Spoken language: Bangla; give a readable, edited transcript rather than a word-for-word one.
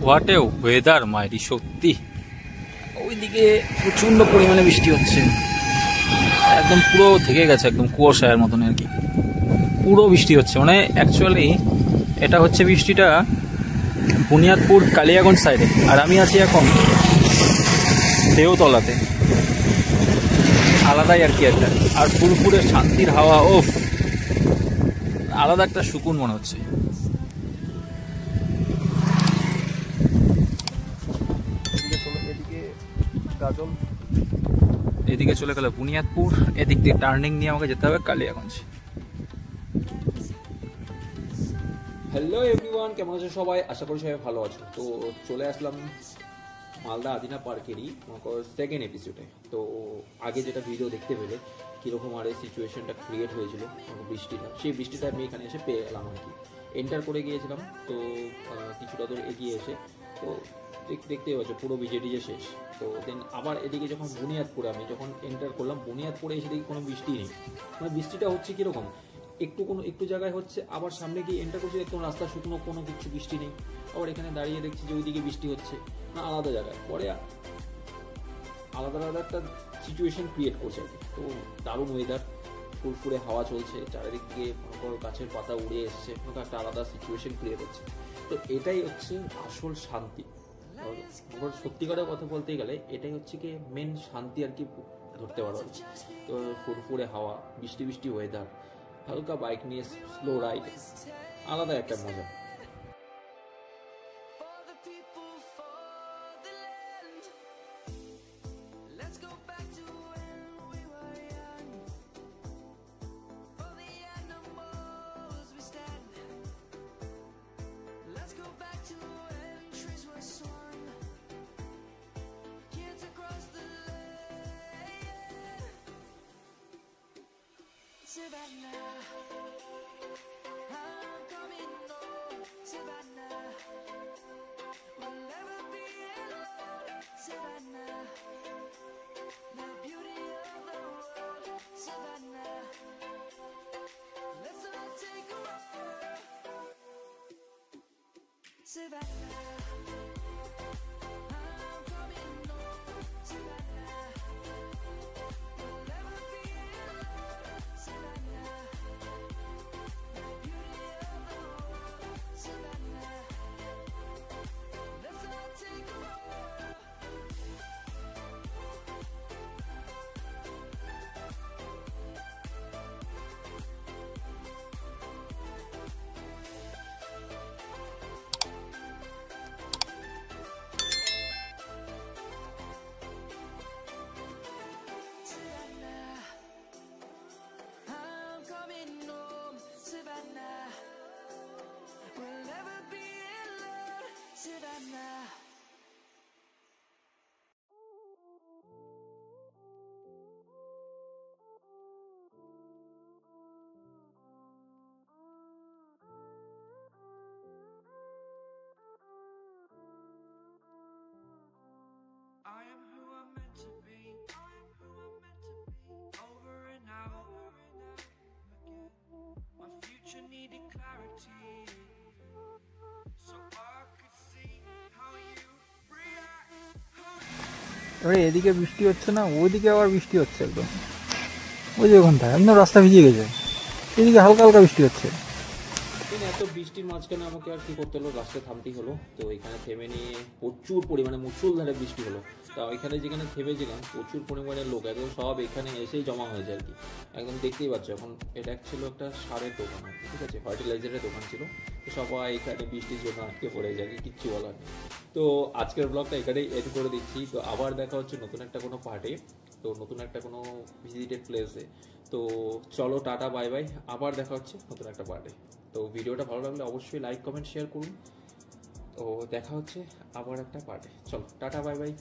হোয়াট এ ওয়েদার মাইরি, সত্যি ওইদিকে প্রচন্ড পরিমাণে বৃষ্টি হচ্ছে, একদম পুরো থেকে গেছে, একদম কুয়াশার মতন আর কি, পুরো বৃষ্টি হচ্ছে। মানে অ্যাকচুয়ালি এটা হচ্ছে বৃষ্টিটা বুনিয়াদপুর কালিয়াগঞ্জ সাইডে, আর আমি আছি এখন দেওতলাতে। আলাদাই আর কি একটা, আর ফুরফুরে শান্তির হাওয়া, ও আলাদা একটা সুকুন মনে হচ্ছে। এদিকে চলে গেল বুনিয়াদপুর, এদিক দিয়ে টার্নিং নিয়ে আমাকে যেতে হবে কালিয়াগঞ্জ। হ্যালো এভরিওয়ান, কেমন আছো সবাই? আশা করি সবাই ভালো আছো। তো চলে আসলাম মালদা আদিনা পার্কেরই সেকেন্ড এপিসোডে। তো আগে যেটা ভিডিও দেখতে পেলে কীরকম আর এই সিচুয়েশনটা ক্রিয়েট হয়েছিল বৃষ্টিটা, সেই বৃষ্টিটা আমি এখানে এসে পেয়ে গেলাম আর কি। এন্টার করে গিয়েছিলাম, তো কিছুটা দূর এগিয়ে এসে তো দেখতেই পাচ্ছ পুরো ভিজে শেষ। তো দেন আবার এদিকে যখন বুনিয়াদপুরে আমি যখন এন্টার করলাম, বুনিয়াদপুরে এসে দেখি কোনো বৃষ্টি নেই। মানে বৃষ্টিটা হচ্ছে কীরকম, একটু জায়গায় হচ্ছে, আবার সামনে গিয়ে এন্টার করছি একদম রাস্তা শুকনো, কোনো কিছু বৃষ্টি নেই। আবার এখানে দাঁড়িয়ে দেখছি যে ওইদিকে বৃষ্টি হচ্ছে, না আলাদা জায়গায়। পরে আলাদা একটা সিচুয়েশন ক্রিয়েট করছে আর কি। তো দারুণ ওয়েদার, ফুরফুরে হাওয়া চলছে, চারিদিক দিয়ে গাছের পাতা উড়ে এসছে, একটা আলাদা সিচুয়েশন ক্রিয়েট হচ্ছে। তো এটাই হচ্ছে আসল শান্তি। সত্যিকারের কথা বলতে গেলে এটাই হচ্ছে কি মেন শান্তি আর কি ধরতে পারো। তো ফুরফুরে হাওয়া, বৃষ্টি ওয়েদার, হালকা বাইক নিয়ে স্লো রাইড, আলাদা একটা মজা। Savannah, I'm coming home. Savannah, we'll never be alone. Savannah, the beauty of the world. Savannah, let's all take a walk. Savannah, I'm coming home. Savannah, we'll never be alone. Savannah, the beauty of the world. Savannah, let's all take a walk. Savannah, I'm coming home. Savannah, we'll never be alone. Savannah. I am who I'm meant to be. Over and out again. My future needed clarity, so I could see how you react. এবারে এদিকে বৃষ্টি হচ্ছে না, ওইদিকে আবার বৃষ্টি হচ্ছে একদম, ওই যে ওখানটায় একদম রাস্তা ভিজে গেছে, এদিকে হালকা বৃষ্টি হচ্ছে। এত বৃষ্টির মাঝখানে আমাকে আর কি করতে হলো, রাস্তায় থামতেই হলো। তো এখানে থেমে নিয়ে প্রচুর পরিমাণে মুষলধারে বৃষ্টি হলো। তা এখানে যেখানে থেমেছিলাম প্রচুর পরিমাণে লোক একদম সব এখানে এসেই জমা হয়েছে আর কি। একদম দেখতেই পাচ্ছ, এখন এটা ছিল একটা সারের দোকান আর কি, ঠিক আছে, ফার্টিলাইজারের দোকান ছিল। তো সবাই এখানে বৃষ্টির জন্য আটকে পড়ে যায়, কিচ্ছু বলার নেই। তো আজকের ব্লগটা এখানেই এড করে দিচ্ছি। তো আবার দেখা হচ্ছে নতুন একটা কোনো পার্টে, তো নতুন একটা কোনো ভিজিটেড প্লেসে। তো চলো টাটা বাই বাই, আবার দেখা হচ্ছে নতুন একটা পার্টে। তো ভিডিওটা ভালো লাগলে অবশ্যই লাইক কমেন্ট শেয়ার করুন। তো দেখা হচ্ছে আবার একটা পার্টে, চলো টাটা বাই বাই।